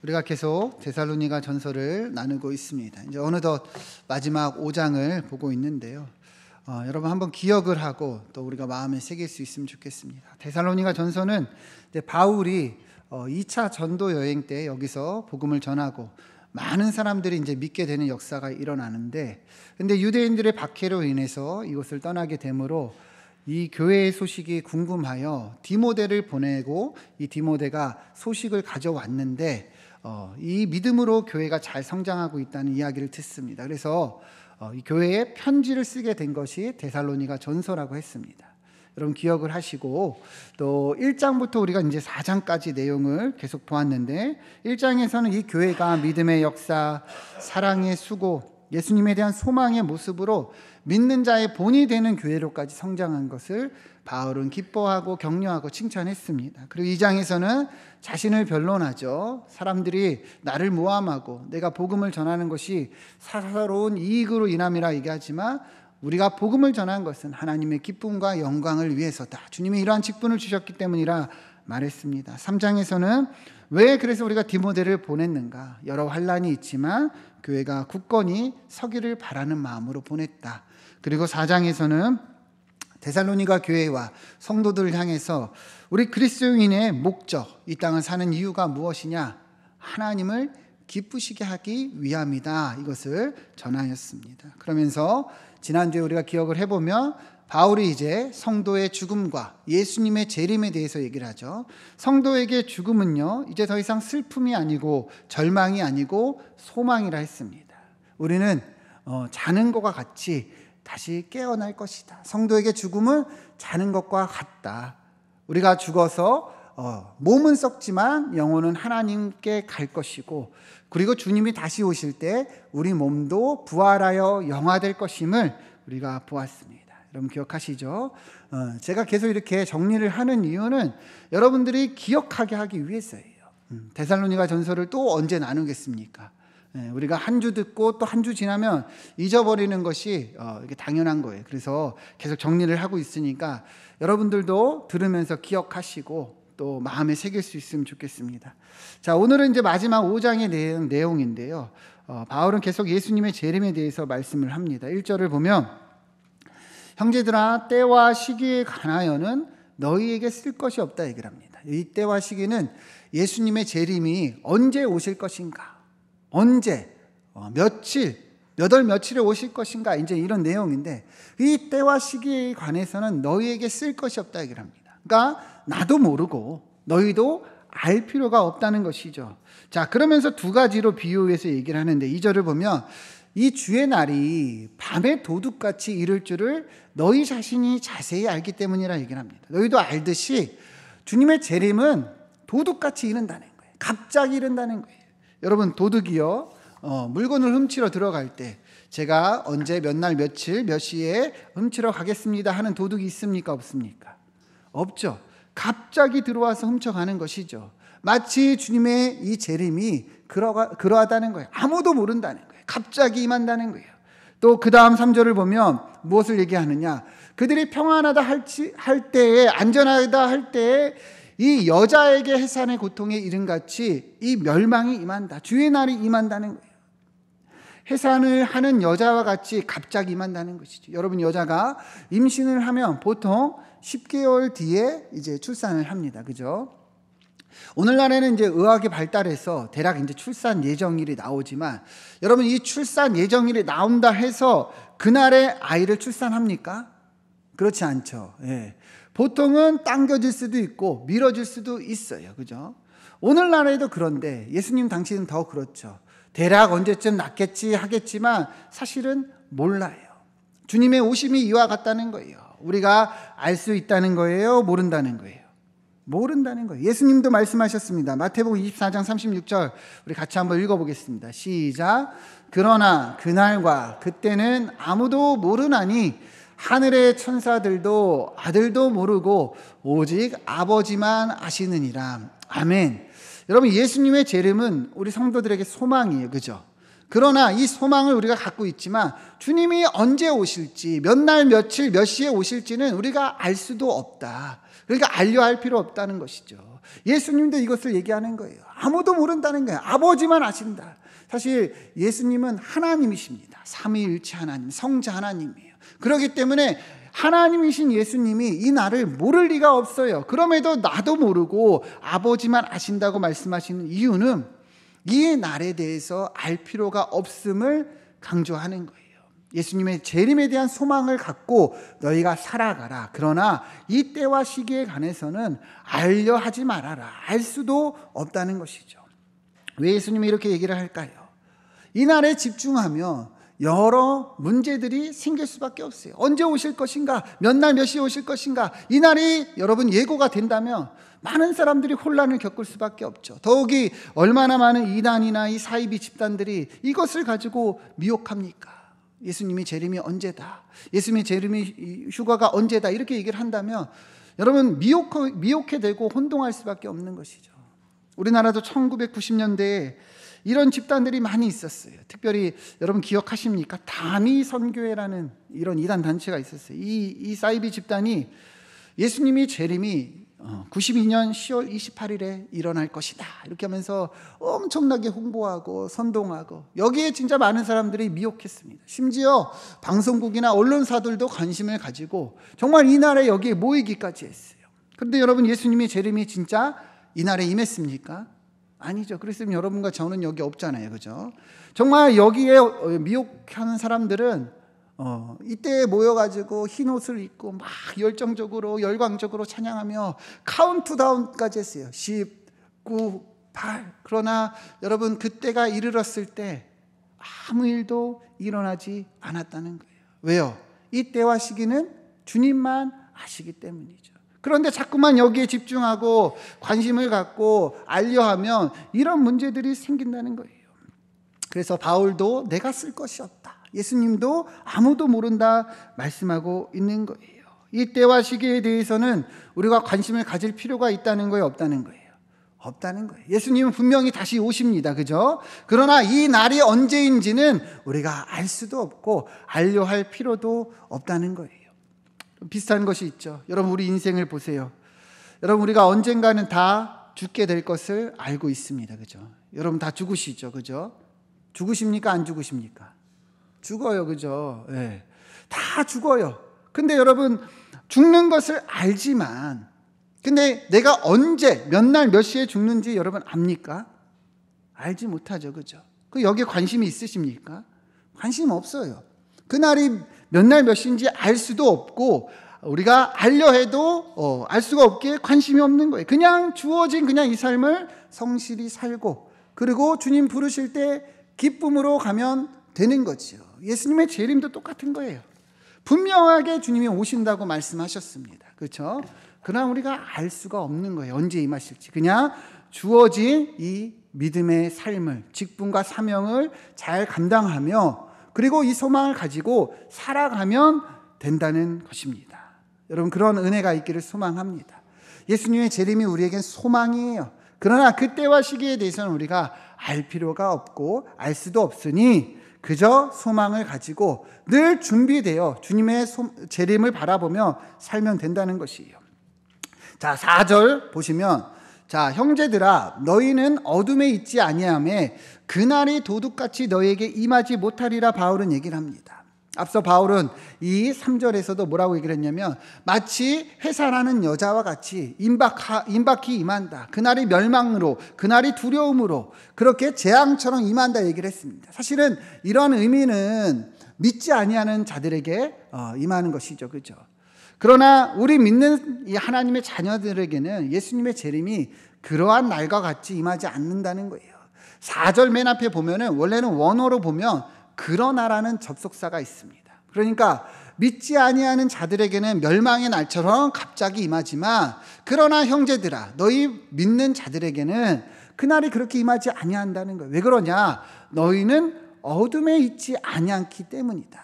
우리가 계속 데살로니가 전서를 나누고 있습니다. 이제 어느덧 마지막 5장을 보고 있는데요. 여러분 한번 기억을 하고 또 우리가 마음에 새길 수 있으면 좋겠습니다. 데살로니가 전서는 바울이 2차 전도 여행 때 여기서 복음을 전하고 많은 사람들이 이제 믿게 되는 역사가 일어나는데, 근데 유대인들의 박해로 인해서 이곳을 떠나게 되므로 이 교회의 소식이 궁금하여 디모데를 보내고 이 디모데가 소식을 가져왔는데 이 믿음으로 교회가 잘 성장하고 있다는 이야기를 듣습니다. 그래서 이 교회에 편지를 쓰게 된 것이 데살로니가 전서라고 했습니다. 여러분 기억을 하시고, 또 1장부터 우리가 이제 4장까지 내용을 계속 보았는데, 1장에서는 이 교회가 믿음의 역사, 사랑의 수고, 예수님에 대한 소망의 모습으로 믿는 자의 본이 되는 교회로까지 성장한 것을 바울은 기뻐하고 격려하고 칭찬했습니다. 그리고 2장에서는 자신을 변론하죠. 사람들이 나를 모함하고 내가 복음을 전하는 것이 사사로운 이익으로 인함이라 얘기하지만 우리가 복음을 전한 것은 하나님의 기쁨과 영광을 위해서다. 주님이 이러한 직분을 주셨기 때문이라 말했습니다. 3장에서는 왜 그래서 우리가 디모데를 보냈는가? 여러 환난이 있지만 교회가 굳건히 서기를 바라는 마음으로 보냈다. 그리고 4장에서는 데살로니가 교회와 성도들을 향해서 우리 그리스도인의 목적, 이 땅을 사는 이유가 무엇이냐? 하나님을 기쁘시게 하기 위함이다. 이것을 전하였습니다. 그러면서 지난주에 우리가 기억을 해보면 바울이 이제 성도의 죽음과 예수님의 재림에 대해서 얘기를 하죠. 성도에게 죽음은요, 이제 더 이상 슬픔이 아니고 절망이 아니고 소망이라 했습니다. 우리는 자는 것과 같이 다시 깨어날 것이다. 성도에게 죽음은 자는 것과 같다. 우리가 죽어서 몸은 썩지만 영혼은 하나님께 갈 것이고, 그리고 주님이 다시 오실 때 우리 몸도 부활하여 영화될 것임을 우리가 보았습니다. 여러분 기억하시죠? 제가 계속 이렇게 정리를 하는 이유는 여러분들이 기억하게 하기 위해서예요. 데살로니가 전서를 또 언제 나누겠습니까? 우리가 한 주 듣고 또 한 주 지나면 잊어버리는 것이 이게 당연한 거예요. 그래서 계속 정리를 하고 있으니까 여러분들도 들으면서 기억하시고 또 마음에 새길 수 있으면 좋겠습니다. 자, 오늘은 이제 마지막 5장의 내용인데요. 바울은 계속 예수님의 재림에 대해서 말씀을 합니다. 1절을 보면 형제들아, 때와 시기에 관하여는 너희에게 쓸 것이 없다 얘기를 합니다. 이 때와 시기는 예수님의 재림이 언제 오실 것인가, 언제, 며칠, 몇 월 며칠에 오실 것인가, 이제 이런 내용인데, 이 때와 시기에 관해서는 너희에게 쓸 것이 없다 얘기를 합니다. 그러니까 나도 모르고 너희도 알 필요가 없다는 것이죠. 자, 그러면서 두 가지로 비유해서 얘기를 하는데, 2절을 보면 이 주의 날이 밤의 도둑같이 이를 줄을 너희 자신이 자세히 알기 때문이라 얘기를 합니다. 너희도 알듯이 주님의 재림은 도둑같이 이른다는 거예요. 갑자기 이른다는 거예요. 여러분, 도둑이요, 물건을 훔치러 들어갈 때 제가 언제 몇 날 며칠 몇 시에 훔치러 가겠습니다 하는 도둑이 있습니까? 없습니까? 없죠. 갑자기 들어와서 훔쳐가는 것이죠. 마치 주님의 이 재림이 그러하다는 거예요. 아무도 모른다는 거예요. 갑자기 임한다는 거예요. 또 그 다음 3절을 보면 무엇을 얘기하느냐? 그들이 평안하다 할 때에, 안전하다 할 때에 이 여자에게 해산의 고통에 이른같이 이 멸망이 임한다. 주의 날이 임한다는 거예요. 해산을 하는 여자와 같이 갑자기 임한다는 것이죠. 여러분, 여자가 임신을 하면 보통 10개월 뒤에 이제 출산을 합니다. 그죠? 오늘날에는 이제 의학이 발달해서 대략 이제 출산 예정일이 나오지만, 여러분, 이 출산 예정일이 나온다 해서 그날에 아이를 출산합니까? 그렇지 않죠. 예. 보통은 당겨질 수도 있고 미뤄질 수도 있어요. 그죠? 오늘날에도 그런데 예수님 당시는 더 그렇죠. 대략 언제쯤 낳겠지 하겠지만 사실은 몰라요. 주님의 오심이 이와 같다는 거예요. 우리가 알 수 있다는 거예요? 모른다는 거예요? 모른다는 거예요. 예수님도 말씀하셨습니다. 마태복음 24장 36절 우리 같이 한번 읽어보겠습니다. 시작. 그러나 그날과 그때는 아무도 모르나니 하늘의 천사들도 아들도 모르고 오직 아버지만 아시느니라. 아멘. 여러분, 예수님의 재림은 우리 성도들에게 소망이에요. 그죠? 그러나 이 소망을 우리가 갖고 있지만 주님이 언제 오실지, 몇 날 며칠 몇 시에 오실지는 우리가 알 수도 없다. 그러니까 알려 할 필요 없다는 것이죠. 예수님도 이것을 얘기하는 거예요. 아무도 모른다는 거예요. 아버지만 아신다. 사실 예수님은 하나님이십니다. 삼위일체 하나님, 성자 하나님이에요. 그렇기 때문에 하나님이신 예수님이 이 나를 모를 리가 없어요. 그럼에도 나도 모르고 아버지만 아신다고 말씀하시는 이유는 이 날에 대해서 알 필요가 없음을 강조하는 거예요. 예수님의 재림에 대한 소망을 갖고 너희가 살아가라. 그러나 이 때와 시기에 관해서는 알려 하지 말아라. 알 수도 없다는 것이죠. 왜 예수님이 이렇게 얘기를 할까요? 이 날에 집중하면 여러 문제들이 생길 수밖에 없어요. 언제 오실 것인가? 몇 날 몇 시에 오실 것인가? 이 날이 여러분 예고가 된다면 많은 사람들이 혼란을 겪을 수밖에 없죠. 더욱이 얼마나 많은 이단이나 이 사이비 집단들이 이것을 가지고 미혹합니까? 예수님이 재림이 언제다? 예수님의 재림이 휴가가 언제다? 이렇게 얘기를 한다면 여러분 미혹해 되고 혼동할 수밖에 없는 것이죠. 우리나라도 1990년대에 이런 집단들이 많이 있었어요. 특별히 여러분 기억하십니까? 다미선교회라는 이런 이단 단체가 있었어요. 이 사이비 집단이 예수님이 재림이 92년 10월 28일에 일어날 것이다 이렇게 하면서 엄청나게 홍보하고 선동하고 여기에 진짜 많은 사람들이 미혹했습니다. 심지어 방송국이나 언론사들도 관심을 가지고 정말 이날에 여기에 모이기까지 했어요. 그런데 여러분 예수님이 재림이 진짜 이날에 임했습니까? 아니죠. 그래서 여러분과 저는 여기 없잖아요. 그죠? 정말 여기에 미혹하는 사람들은 이때 모여가지고 흰 옷을 입고 막 열정적으로 열광적으로 찬양하며 카운트다운까지 했어요. 10, 9, 8. 그러나 여러분 그때가 이르렀을 때 아무 일도 일어나지 않았다는 거예요. 왜요? 이때와 시기는 주님만 아시기 때문이죠. 그런데 자꾸만 여기에 집중하고 관심을 갖고 알려하면 이런 문제들이 생긴다는 거예요. 그래서 바울도 내가 쓸 것이 없다. 예수님도 아무도 모른다 말씀하고 있는 거예요. 이 때와 시기에 대해서는 우리가 관심을 가질 필요가 있다는 거예요? 없다는 거예요? 없다는 거예요. 예수님은 분명히 다시 오십니다. 그죠? 그러나 이 날이 언제인지는 우리가 알 수도 없고 알려할 필요도 없다는 거예요. 비슷한 것이 있죠. 여러분 우리 인생을 보세요. 여러분 우리가 언젠가는 다 죽게 될 것을 알고 있습니다. 그죠? 여러분 다 죽으시죠. 그죠? 죽으십니까? 안 죽으십니까? 죽어요. 그죠? 네. 다 죽어요. 근데 여러분 죽는 것을 알지만 근데 내가 언제 몇 날 몇 시에 죽는지 여러분 압니까? 알지 못하죠. 그죠? 그 여기에 관심이 있으십니까? 관심 없어요. 그날이 몇 날 몇 시인지 알 수도 없고 우리가 알려 해도 알 수가 없기에 관심이 없는 거예요. 그냥 주어진 그냥 이 삶을 성실히 살고 그리고 주님 부르실 때 기쁨으로 가면 되는 거죠. 예수님의 재림도 똑같은 거예요. 분명하게 주님이 오신다고 말씀하셨습니다. 그렇죠? 그러나 우리가 알 수가 없는 거예요. 언제 임하실지. 그냥 주어진 이 믿음의 삶을 직분과 사명을 잘 감당하며 그리고 이 소망을 가지고 살아가면 된다는 것입니다. 여러분 그런 은혜가 있기를 소망합니다. 예수님의 재림이 우리에겐 소망이에요. 그러나 그때와 시기에 대해서는 우리가 알 필요가 없고 알 수도 없으니 그저 소망을 가지고 늘 준비되어 주님의 재림을 바라보며 살면 된다는 것이에요. 자, 4절 보시면 자, 형제들아 너희는 어둠에 있지 아니하매 그날이 도둑같이 너희에게 임하지 못하리라 바울은 얘기를 합니다. 앞서 바울은 이 3절에서도 뭐라고 얘기를 했냐면 마치 회사라는 여자와 같이 임박히 임한다. 그날이 멸망으로 그날이 두려움으로 그렇게 재앙처럼 임한다 얘기를 했습니다. 사실은 이런 의미는 믿지 아니하는 자들에게 임하는 것이죠. 그렇죠? 그러나 우리 믿는 이 하나님의 자녀들에게는 예수님의 재림이 그러한 날과 같이 임하지 않는다는 거예요. 4절 맨 앞에 보면은 원래는 원어로 보면 그러나라는 접속사가 있습니다. 그러니까 믿지 아니하는 자들에게는 멸망의 날처럼 갑자기 임하지만 그러나 형제들아 너희 믿는 자들에게는 그날이 그렇게 임하지 아니한다는 거예요. 왜 그러냐? 너희는 어둠에 있지 아니하기 때문이다.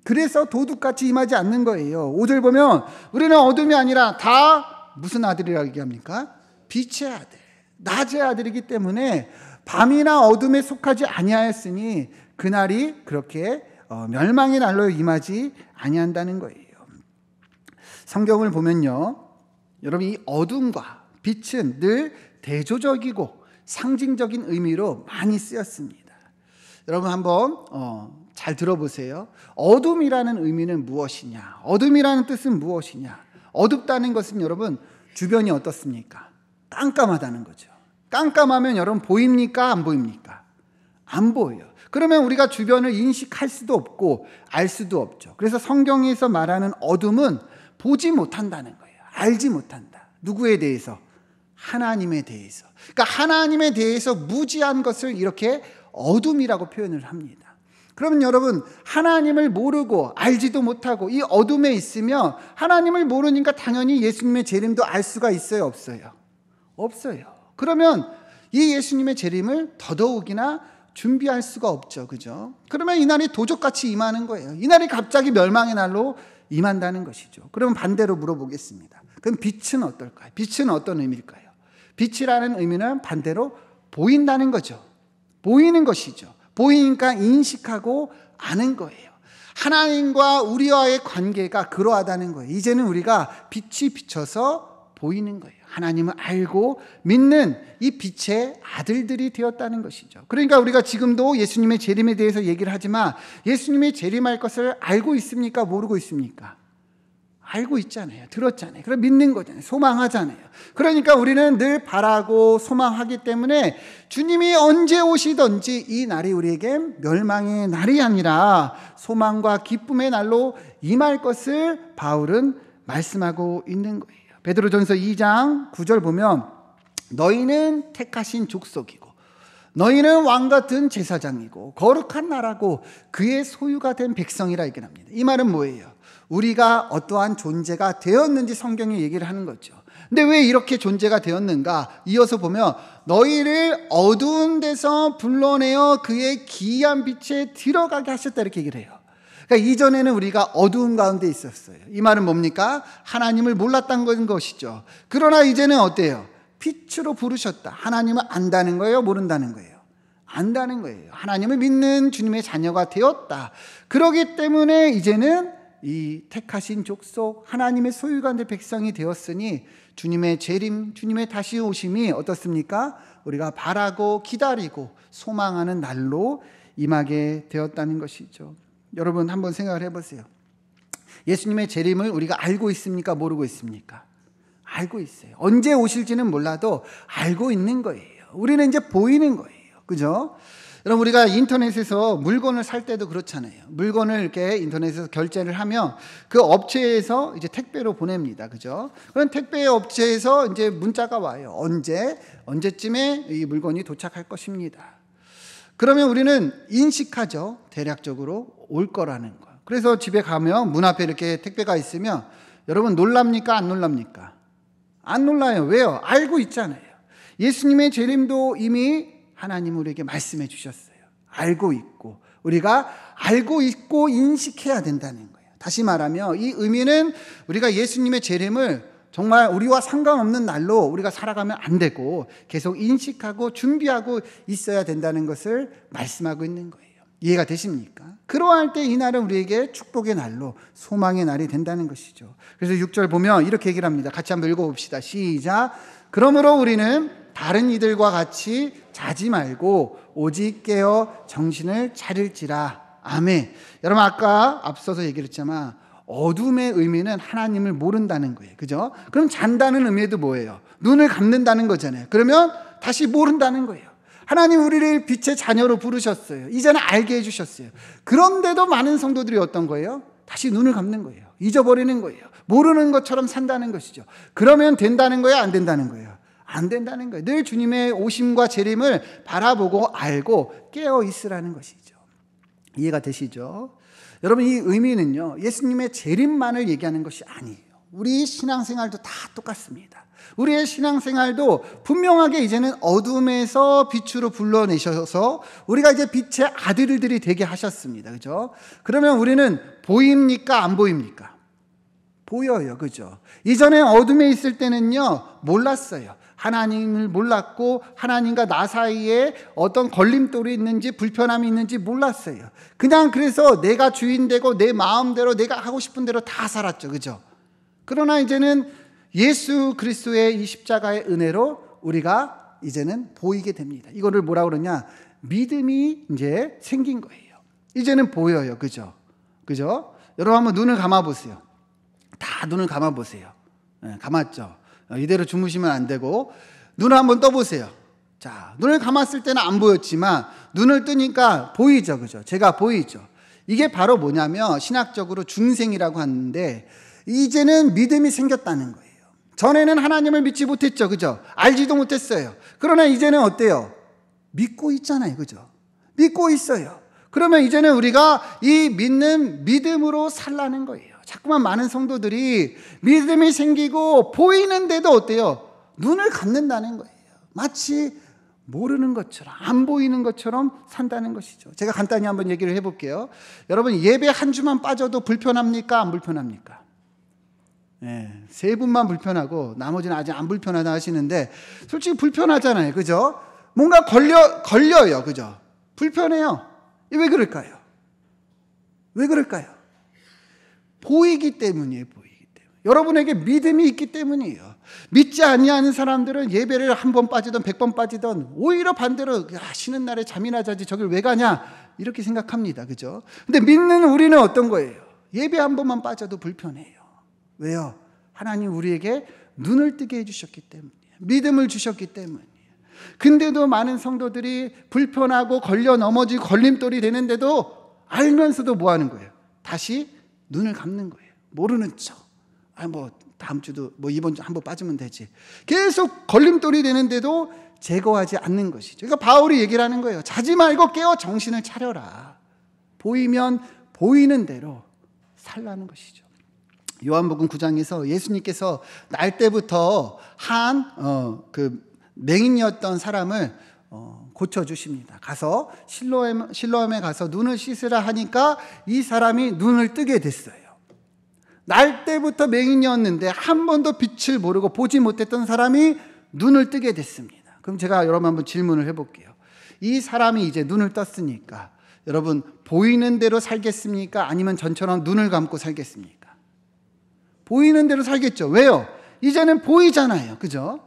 그래서 도둑같이 임하지 않는 거예요. 5절 보면 우리는 어둠이 아니라 다 무슨 아들이라고 얘기합니까? 빛의 아들, 낮의 아들이기 때문에 밤이나 어둠에 속하지 아니하였으니 그날이 그렇게 멸망의 날로 임하지 아니한다는 거예요. 성경을 보면요, 여러분 이 어둠과 빛은 늘 대조적이고 상징적인 의미로 많이 쓰였습니다. 여러분 한번 잘 들어보세요. 어둠이라는 의미는 무엇이냐? 어둠이라는 뜻은 무엇이냐? 어둡다는 것은 여러분 주변이 어떻습니까? 깜깜하다는 거죠. 깜깜하면 여러분 보입니까? 안 보입니까? 안 보여요. 그러면 우리가 주변을 인식할 수도 없고 알 수도 없죠. 그래서 성경에서 말하는 어둠은 보지 못한다는 거예요. 알지 못한다. 누구에 대해서? 하나님에 대해서. 그러니까 하나님에 대해서 무지한 것을 이렇게 어둠이라고 표현을 합니다. 그러면 여러분 하나님을 모르고 알지도 못하고 이 어둠에 있으면 하나님을 모르니까 당연히 예수님의 재림도 알 수가 있어요? 없어요? 없어요. 그러면 이 예수님의 재림을 더더욱이나 준비할 수가 없죠. 그죠? 그러면 이날이 도적같이 임하는 거예요. 이날이 갑자기 멸망의 날로 임한다는 것이죠. 그러면 반대로 물어보겠습니다. 그럼 빛은 어떨까요? 빛은 어떤 의미일까요? 빛이라는 의미는 반대로 보인다는 거죠. 보이는 것이죠. 보이니까 인식하고 아는 거예요. 하나님과 우리와의 관계가 그러하다는 거예요. 이제는 우리가 빛이 비쳐서 보이는 거예요. 하나님을 알고 믿는 이 빛의 아들들이 되었다는 것이죠. 그러니까 우리가 지금도 예수님의 재림에 대해서 얘기를 하지만 예수님이 재림할 것을 알고 있습니까? 모르고 있습니까? 알고 있잖아요. 들었잖아요. 그럼 믿는 거잖아요. 소망하잖아요. 그러니까 우리는 늘 바라고 소망하기 때문에 주님이 언제 오시든지 이 날이 우리에게 멸망의 날이 아니라 소망과 기쁨의 날로 임할 것을 바울은 말씀하고 있는 거예요. 베드로전서 2장 9절 보면 너희는 택하신 족속이고 너희는 왕같은 제사장이고 거룩한 나라고 그의 소유가 된 백성이라 얘기합니다. 이 말은 뭐예요? 우리가 어떠한 존재가 되었는지 성경이 얘기를 하는 거죠. 근데 왜 이렇게 존재가 되었는가? 이어서 보면 너희를 어두운 데서 불러내어 그의 기이한 빛에 들어가게 하셨다 이렇게 얘기를 해요. 그러니까 이전에는 우리가 어두운 가운데 있었어요. 이 말은 뭡니까? 하나님을 몰랐다는 것이죠. 그러나 이제는 어때요? 빛으로 부르셨다. 하나님을 안다는 거예요? 모른다는 거예요? 안다는 거예요. 하나님을 믿는 주님의 자녀가 되었다. 그렇기 때문에 이제는 이 택하신 족속 하나님의 소유가 된 백성이 되었으니 주님의 재림, 주님의 다시 오심이 어떻습니까? 우리가 바라고 기다리고 소망하는 날로 임하게 되었다는 것이죠. 여러분 한번 생각을 해보세요. 예수님의 재림을 우리가 알고 있습니까? 모르고 있습니까? 알고 있어요. 언제 오실지는 몰라도 알고 있는 거예요. 우리는 이제 보이는 거예요. 그죠? 여러분 우리가 인터넷에서 물건을 살 때도 그렇잖아요. 물건을 이렇게 인터넷에서 결제를 하면 그 업체에서 이제 택배로 보냅니다. 그죠? 그런 택배 업체에서 이제 문자가 와요. 언제쯤에 이 물건이 도착할 것입니다. 그러면 우리는 인식하죠. 대략적으로 올 거라는 거. 그래서 집에 가면 문 앞에 이렇게 택배가 있으면 여러분 놀랍니까? 안 놀랍니까? 안 놀라요. 왜요? 알고 있잖아요. 예수님의 재림도 이미 하나님 우리에게 말씀해 주셨어요. 알고 있고 우리가 알고 있고 인식해야 된다는 거예요. 다시 말하면 이 의미는 우리가 예수님의 재림을 정말 우리와 상관없는 날로 우리가 살아가면 안 되고 계속 인식하고 준비하고 있어야 된다는 것을 말씀하고 있는 거예요. 이해가 되십니까? 그러할 때 이 날은 우리에게 축복의 날로 소망의 날이 된다는 것이죠. 그래서 6절 보면 이렇게 얘기를 합니다. 같이 한번 읽어봅시다. 시작. 그러므로 우리는 다른 이들과 같이 자지 말고 오직 깨어 정신을 차릴지라. 아멘. 여러분 아까 앞서서 얘기를 했지만 어둠의 의미는 하나님을 모른다는 거예요. 그죠? 그럼 잔다는 의미도 뭐예요? 눈을 감는다는 거잖아요. 그러면 다시 모른다는 거예요. 하나님 우리를 빛의 자녀로 부르셨어요. 이제는 알게 해주셨어요. 그런데도 많은 성도들이 어떤 거예요? 다시 눈을 감는 거예요. 잊어버리는 거예요. 모르는 것처럼 산다는 것이죠. 그러면 된다는 거예요? 안 된다는 거예요? 안 된다는 거예요. 늘 주님의 오심과 재림을 바라보고 알고 깨어 있으라는 것이죠. 이해가 되시죠? 여러분 이 의미는요 예수님의 재림만을 얘기하는 것이 아니에요. 우리 신앙생활도 다 똑같습니다. 우리의 신앙생활도 분명하게 이제는 어둠에서 빛으로 불러내셔서 우리가 이제 빛의 아들들이 되게 하셨습니다. 그죠? 그러면 우리는 보입니까? 안 보입니까? 보여요. 그죠? 이전에 어둠에 있을 때는요 몰랐어요. 하나님을 몰랐고 하나님과 나 사이에 어떤 걸림돌이 있는지 불편함이 있는지 몰랐어요. 그냥 그래서 내가 주인 되고 내 마음대로 내가 하고 싶은 대로 다 살았죠. 그죠? 그러나 이제는 예수 그리스도의 이 십자가의 은혜로 우리가 이제는 보이게 됩니다. 이거를 뭐라 그러냐? 믿음이 이제 생긴 거예요. 이제는 보여요. 그죠? 그죠? 여러분 한번 눈을 감아 보세요. 다 눈을 감아 보세요. 네, 감았죠? 이대로 주무시면 안 되고 눈을 한번 떠 보세요. 자, 눈을 감았을 때는 안 보였지만 눈을 뜨니까 보이죠. 그죠? 제가 보이죠. 이게 바로 뭐냐면 신학적으로 중생이라고 하는데 이제는 믿음이 생겼다는 거예요. 전에는 하나님을 믿지 못했죠. 그죠? 알지도 못했어요. 그러나 이제는 어때요? 믿고 있잖아요. 그죠? 믿고 있어요. 그러면 이제는 우리가 이 믿는 믿음으로 살라는 거예요. 자꾸만 많은 성도들이 믿음이 생기고 보이는데도 어때요? 눈을 감는다는 거예요. 마치 모르는 것처럼, 안 보이는 것처럼 산다는 것이죠. 제가 간단히 한번 얘기를 해볼게요. 여러분, 예배 한 주만 빠져도 불편합니까? 안 불편합니까? 네, 세 분만 불편하고 나머지는 아직 안 불편하다 하시는데 솔직히 불편하잖아요. 그죠? 뭔가 걸려요. 그죠? 불편해요. 왜 그럴까요? 왜 그럴까요? 보이기 때문이에요. 보이기 때문에. 여러분에게 믿음이 있기 때문이에요. 믿지 아니하는 사람들은 예배를 한 번 빠지든 100번 빠지든 오히려 반대로 쉬는 날에 잠이나 자지 저길 왜 가냐 이렇게 생각합니다. 그죠? 근데 믿는 우리는 어떤 거예요? 예배 한 번만 빠져도 불편해요. 왜요? 하나님 우리에게 눈을 뜨게 해주셨기 때문이에요. 믿음을 주셨기 때문이에요. 근데도 많은 성도들이 불편하고 걸려 넘어지고 걸림돌이 되는데도 알면서도 뭐 하는 거예요? 다시 눈을 감는 거예요. 모르는 척. 다음 주도 이번 주 한번 빠지면 되지. 계속 걸림돌이 되는데도 제거하지 않는 것이죠. 그러니까 바울이 얘기를 하는 거예요. 자지 말고 깨어 정신을 차려라. 보이면 보이는 대로 살라는 것이죠. 요한복음 9장에서 예수님께서 날 때부터 그 맹인이었던 사람을 고쳐주십니다. 가서 실로암에 가서 눈을 씻으라 하니까 이 사람이 눈을 뜨게 됐어요. 날 때부터 맹인이었는데 한 번도 빛을 모르고 보지 못했던 사람이 눈을 뜨게 됐습니다. 그럼 제가 여러분 한번 질문을 해볼게요. 이 사람이 이제 눈을 떴으니까 여러분 보이는 대로 살겠습니까? 아니면 전처럼 눈을 감고 살겠습니까? 보이는 대로 살겠죠. 왜요? 이제는 보이잖아요. 그죠?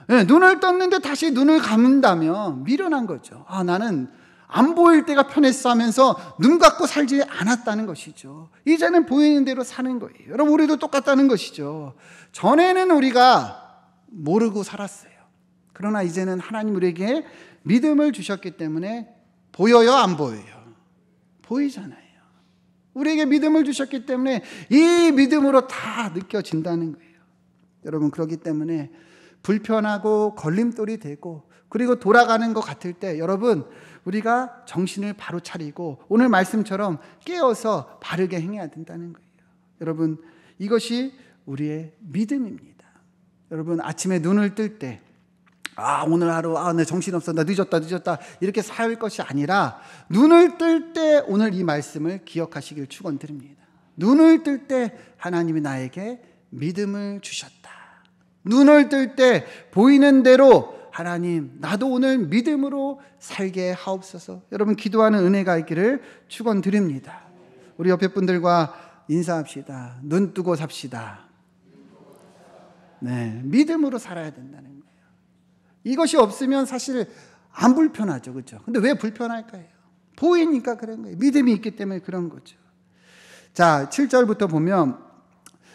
네, 눈을 떴는데 다시 눈을 감는다면 미련한 거죠. 나는 안 보일 때가 편했어 하면서 눈 감고 살지 않았다는 것이죠. 이제는 보이는 대로 사는 거예요. 여러분 우리도 똑같다는 것이죠. 전에는 우리가 모르고 살았어요. 그러나 이제는 하나님 우리에게 믿음을 주셨기 때문에 보여요? 안 보여요? 보이잖아요. 우리에게 믿음을 주셨기 때문에 이 믿음으로 다 느껴진다는 거예요. 여러분 그렇기 때문에 불편하고 걸림돌이 되고 그리고 돌아가는 것 같을 때 여러분 우리가 정신을 바로 차리고 오늘 말씀처럼 깨어서 바르게 행해야 된다는 거예요. 여러분 이것이 우리의 믿음입니다. 여러분 아침에 눈을 뜰 때 오늘 하루 내 정신없어 나 늦었다 이렇게 살 것이 아니라 눈을 뜰 때 오늘 이 말씀을 기억하시길 축원드립니다. 눈을 뜰 때 하나님이 나에게 믿음을 주셨다. 눈을 뜰 때 보이는 대로 하나님 나도 오늘 믿음으로 살게 하옵소서. 여러분 기도하는 은혜가 있기를 축원드립니다. 우리 옆에 분들과 인사합시다. 눈 뜨고 삽시다. 네, 믿음으로 살아야 된다는 거예요. 이것이 없으면 사실 안 불편하죠. 그렇죠? 근데 왜 불편할까요? 보이니까 그런 거예요. 믿음이 있기 때문에 그런 거죠. 자, 7절부터 보면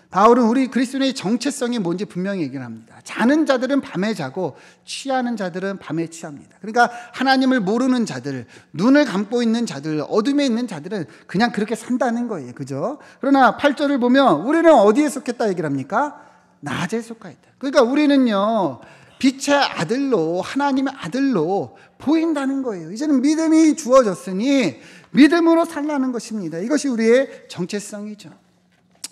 바울은 우리 그리스도인의 정체성이 뭔지 분명히 얘기를 합니다. 자는 자들은 밤에 자고 취하는 자들은 밤에 취합니다. 그러니까 하나님을 모르는 자들, 눈을 감고 있는 자들, 어둠에 있는 자들은 그냥 그렇게 산다는 거예요. 그죠? 그러나 8절을 보면 우리는 어디에 속했다 얘기를 합니까? 낮에 속하 있다. 그러니까 우리는요 빛의 아들로 하나님의 아들로 보인다는 거예요. 이제는 믿음이 주어졌으니 믿음으로 살라는 것입니다. 이것이 우리의 정체성이죠.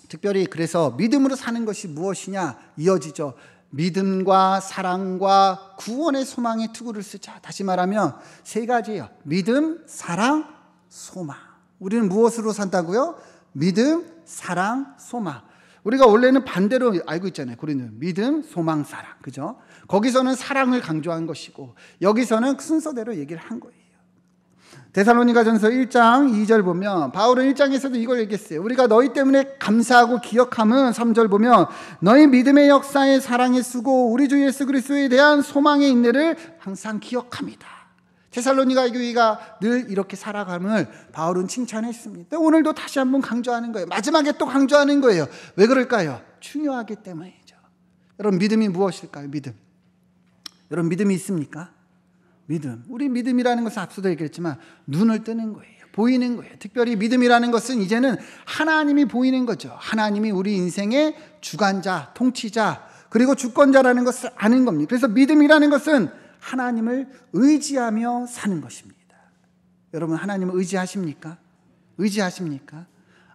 특별히 그래서 믿음으로 사는 것이 무엇이냐 이어지죠. 믿음과 사랑과 구원의 소망의 투구를 쓰자. 다시 말하면 세 가지예요. 믿음, 사랑, 소망. 우리는 무엇으로 산다고요? 믿음, 사랑, 소망. 우리가 원래는 반대로 알고 있잖아요. 우리는 믿음, 소망, 사랑. 그죠? 거기서는 사랑을 강조한 것이고 여기서는 순서대로 얘기를 한 거예요. 데살로니가전서 1장 2절 보면 바울은 1장에서도 이걸 얘기했어요. 우리가 너희 때문에 감사하고 기억함은 3절 보면 너희 믿음의 역사에 사랑에 쓰고 우리 주 예수 그리스도에 대한 소망의 인내를 항상 기억합니다. 데살로니가 교회가 늘 이렇게 살아감을 바울은 칭찬했습니다. 오늘도 다시 한번 강조하는 거예요. 마지막에 또 강조하는 거예요. 왜 그럴까요? 중요하기 때문이죠. 여러분, 믿음이 무엇일까요? 믿음. 여러분, 믿음이 있습니까? 믿음. 우리 믿음이라는 것은 앞서도 얘기했지만 눈을 뜨는 거예요. 보이는 거예요. 특별히 믿음이라는 것은 이제는 하나님이 보이는 거죠. 하나님이 우리 인생의 주관자, 통치자, 그리고 주권자라는 것을 아는 겁니다. 그래서 믿음이라는 것은 하나님을 의지하며 사는 것입니다. 여러분, 하나님을 의지하십니까? 의지하십니까?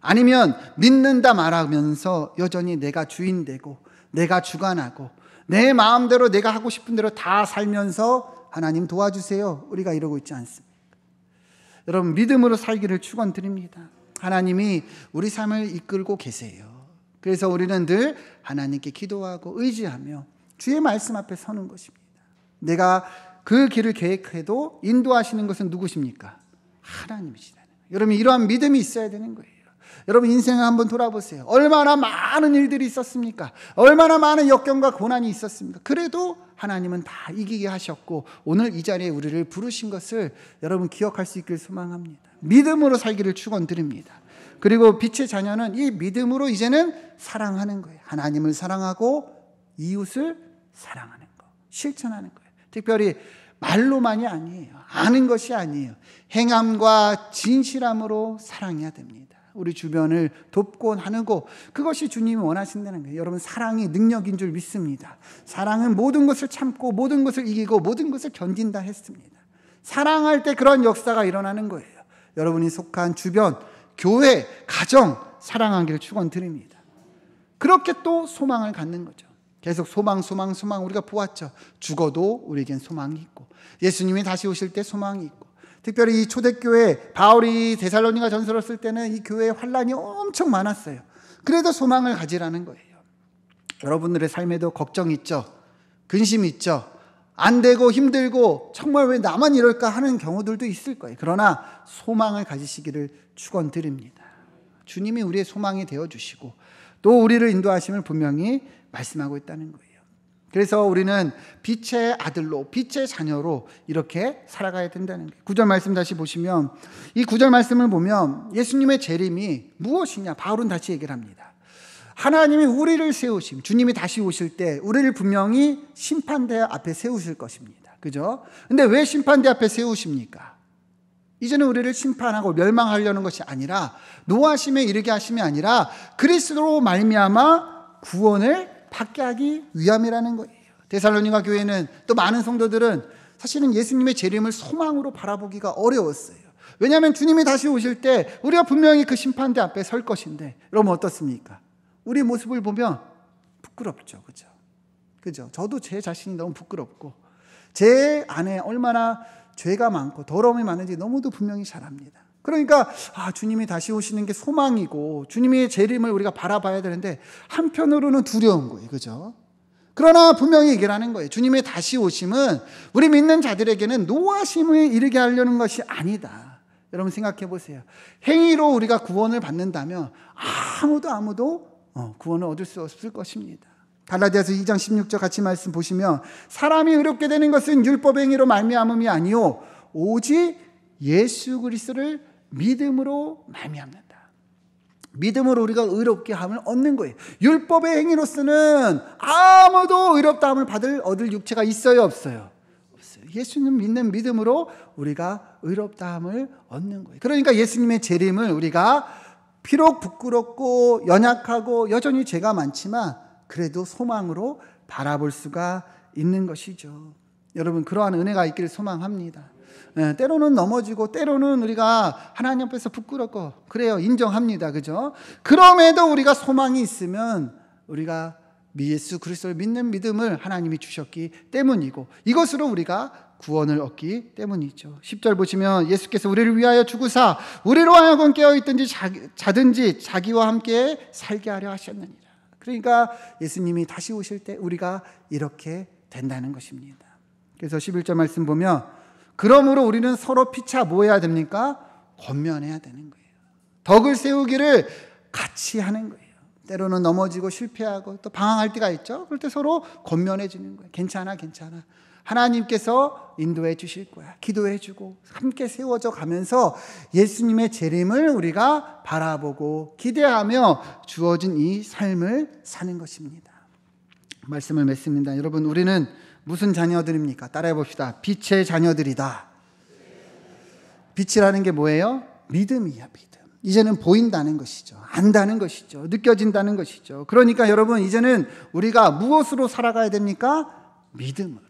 아니면 믿는다 말하면서 여전히 내가 주인 되고 내가 주관하고 내 마음대로 내가 하고 싶은 대로 다 살면서 하나님 도와주세요, 우리가 이러고 있지 않습니까? 여러분, 믿음으로 살기를 축원드립니다. 하나님이 우리 삶을 이끌고 계세요. 그래서 우리는 늘 하나님께 기도하고 의지하며 주의 말씀 앞에 서는 것입니다. 내가 그 길을 계획해도 인도하시는 것은 누구십니까? 하나님이시다는 거예요. 여러분, 이러한 믿음이 있어야 되는 거예요. 여러분, 인생을 한번 돌아보세요. 얼마나 많은 일들이 있었습니까? 얼마나 많은 역경과 고난이 있었습니까? 그래도 하나님은 다 이기게 하셨고 오늘 이 자리에 우리를 부르신 것을 여러분 기억할 수 있길 소망합니다. 믿음으로 살기를 축원드립니다. 그리고 빛의 자녀는 이 믿음으로 이제는 사랑하는 거예요. 하나님을 사랑하고 이웃을 사랑하는 거, 실천하는 거예요. 특별히 말로만이 아니에요. 아는 것이 아니에요. 행함과 진실함으로 사랑해야 됩니다. 우리 주변을 돕고 나누고, 그것이 주님이 원하신다는 거예요. 여러분, 사랑이 능력인 줄 믿습니다. 사랑은 모든 것을 참고 모든 것을 이기고 모든 것을 견딘다 했습니다. 사랑할 때 그런 역사가 일어나는 거예요. 여러분이 속한 주변, 교회, 가정 사랑하기를 축원드립니다. 그렇게 또 소망을 갖는 거죠. 계속 소망 우리가 보았죠. 죽어도 우리에겐 소망이 있고, 예수님이 다시 오실 때 소망이 있고, 특별히 이 초대교회 바울이 데살로니가 전서를 쓸 때는 이 교회에 환란이 엄청 많았어요. 그래도 소망을 가지라는 거예요. 여러분들의 삶에도 걱정 있죠. 근심 있죠. 안 되고 힘들고 정말 왜 나만 이럴까 하는 경우들도 있을 거예요. 그러나 소망을 가지시기를 축원드립니다. 주님이 우리의 소망이 되어주시고 또 우리를 인도하심을 분명히 말씀하고 있다는 거예요. 그래서 우리는 빛의 아들로, 빛의 자녀로 이렇게 살아가야 된다는 거예요. 9절 말씀 다시 보시면, 이 9절 말씀을 보면 예수님의 재림이 무엇이냐, 바울은 다시 얘기를 합니다. 하나님이 우리를 세우심, 주님이 다시 오실 때 우리를 분명히 심판대 앞에 세우실 것입니다. 그죠? 근데 왜 심판대 앞에 세우십니까? 이제는 우리를 심판하고 멸망하려는 것이 아니라, 노하심에 이르게 하심이 아니라 그리스도로 말미암아 구원을 받게 하기 위함이라는 거예요. 데살로니가 교회는, 또 많은 성도들은 사실은 예수님의 재림을 소망으로 바라보기가 어려웠어요. 왜냐하면 주님이 다시 오실 때 우리가 분명히 그 심판대 앞에 설 것인데, 여러분 어떻습니까? 우리 모습을 보면 부끄럽죠. 그죠? 그죠? 저도 제 자신이 너무 부끄럽고, 제 안에 얼마나 죄가 많고 더러움이 많은지 너무도 분명히 잘 압니다. 그러니까 주님이 다시 오시는 게 소망이고 주님의 재림을 우리가 바라봐야 되는데, 한편으로는 두려운 거예요. 그죠? 그러나 분명히 얘기를 하는 거예요. 주님의 다시 오심은 우리 믿는 자들에게는 노하심에 이르게 하려는 것이 아니다. 여러분 생각해 보세요. 행위로 우리가 구원을 받는다면 아무도 구원을 얻을 수 없을 것입니다. 갈라디아서 2장 16절 같이 말씀 보시면, 사람이 의롭게 되는 것은 율법 행위로 말미암음이 아니요 오직 예수 그리스도를 믿음으로 말미암는다. 믿음으로 우리가 의롭게 함을 얻는 거예요. 율법의 행위로서는 아무도 의롭다함을 얻을 육체가 있어요, 없어요? 없어요. 예수님 믿는 믿음으로 우리가 의롭다함을 얻는 거예요. 그러니까 예수님의 재림을 우리가 비록 부끄럽고 연약하고 여전히 죄가 많지만 그래도 소망으로 바라볼 수가 있는 것이죠. 여러분, 그러한 은혜가 있기를 소망합니다. 때로는 넘어지고 때로는 우리가 하나님 앞에서 부끄럽고 그래요, 인정합니다. 그죠? 그럼에도 우리가 소망이 있으면 우리가 예수 그리스도를 믿는 믿음을 하나님이 주셨기 때문이고, 이것으로 우리가 구원을 얻기 때문이죠. 10절 보시면, 예수께서 우리를 위하여 죽으사 우리로 하여금 깨어있든지 자든지 자기와 함께 살게 하려 하셨느니라. 그러니까 예수님이 다시 오실 때 우리가 이렇게 된다는 것입니다. 그래서 11절 말씀 보면, 그러므로 우리는 서로 피차 뭐 해야 됩니까? 권면해야 되는 거예요. 덕을 세우기를 같이 하는 거예요. 때로는 넘어지고 실패하고 또 방황할 때가 있죠. 그럴 때 서로 권면해 주는 거예요. 괜찮아, 괜찮아. 하나님께서 인도해 주실 거야. 기도해 주고 함께 세워져 가면서 예수님의 재림을 우리가 바라보고 기대하며 주어진 이 삶을 사는 것입니다. 말씀을 맺습니다. 여러분, 우리는 무슨 자녀들입니까? 따라해 봅시다. 빛의 자녀들이다. 빛이라는 게 뭐예요? 믿음이야, 믿음. 이제는 보인다는 것이죠. 안다는 것이죠. 느껴진다는 것이죠. 그러니까 여러분, 이제는 우리가 무엇으로 살아가야 됩니까? 믿음으로.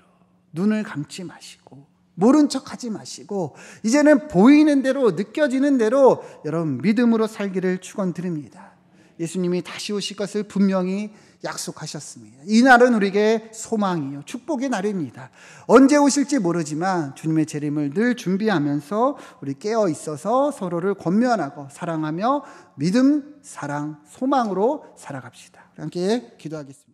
눈을 감지 마시고 모른 척하지 마시고 이제는 보이는 대로 느껴지는 대로 여러분 믿음으로 살기를 축원드립니다. 예수님이 다시 오실 것을 분명히 약속하셨습니다. 이 날은 우리에게 소망이요 축복의 날입니다. 언제 오실지 모르지만 주님의 재림을 늘 준비하면서 우리 깨어 있어서 서로를 권면하고 사랑하며 믿음, 사랑, 소망으로 살아갑시다. 함께 기도하겠습니다.